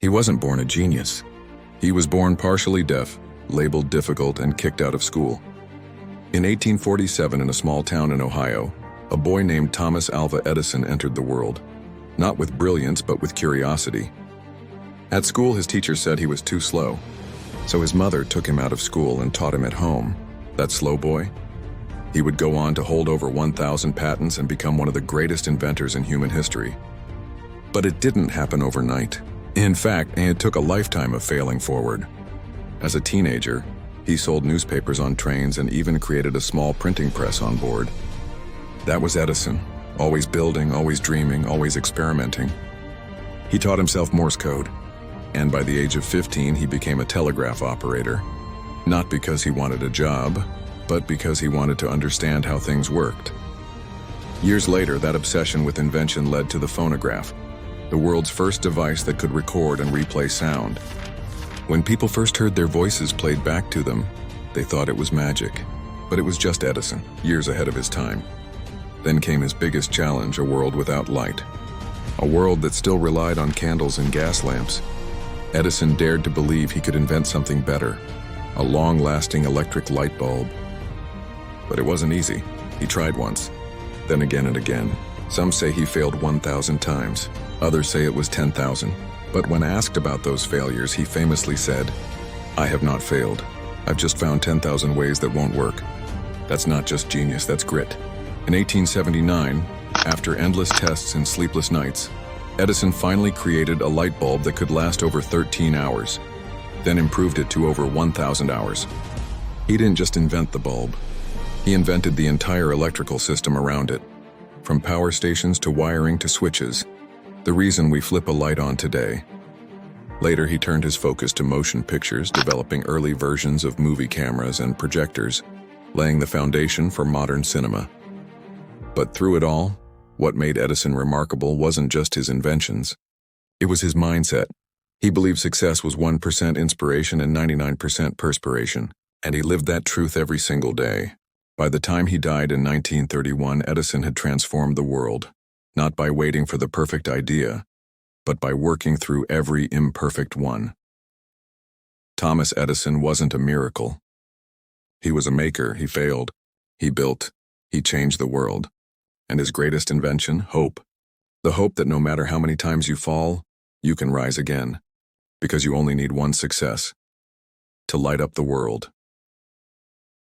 He wasn't born a genius. He was born partially deaf, labeled difficult, and kicked out of school. In 1847, in a small town in Ohio, a boy named Thomas Alva Edison entered the world, not with brilliance but with curiosity. At school, his teacher said he was too slow, so his mother took him out of school and taught him at home. That slow boy? He would go on to hold over 1,000 patents and become one of the greatest inventors in human history. But it didn't happen overnight. In fact, it took a lifetime of failing forward. As a teenager, he sold newspapers on trains and even created a small printing press on board. That was Edison, always building, always dreaming, always experimenting. He taught himself Morse code, and by the age of 15, he became a telegraph operator. Not because he wanted a job, but because he wanted to understand how things worked. Years later, that obsession with invention led to the phonograph, the world's first device that could record and replay sound. When people first heard their voices played back to them, they thought it was magic. But it was just Edison, years ahead of his time. Then came his biggest challenge, a world without light. A world that still relied on candles and gas lamps. Edison dared to believe he could invent something better, a long-lasting electric light bulb. But it wasn't easy. He tried once, then again and again. Some say he failed 1,000 times. Others say it was 10,000. But when asked about those failures, he famously said, "I have not failed. I've just found 10,000 ways that won't work." That's not just genius, that's grit. In 1879, after endless tests and sleepless nights, Edison finally created a light bulb that could last over 13 hours, then improved it to over 1,000 hours. He didn't just invent the bulb. He invented the entire electrical system around it, from power stations to wiring to switches, the reason we flip a light on today. Later, he turned his focus to motion pictures, developing early versions of movie cameras and projectors, laying the foundation for modern cinema. But through it all, what made Edison remarkable wasn't just his inventions. It was his mindset. He believed success was 1% inspiration and 99% perspiration, and he lived that truth every single day. By the time he died in 1931, Edison had transformed the world, not by waiting for the perfect idea, but by working through every imperfect one. Thomas Edison wasn't a miracle. He was a maker. He failed. He built. He changed the world. And his greatest invention, hope. The hope that no matter how many times you fall, you can rise again, because you only need one success to light up the world.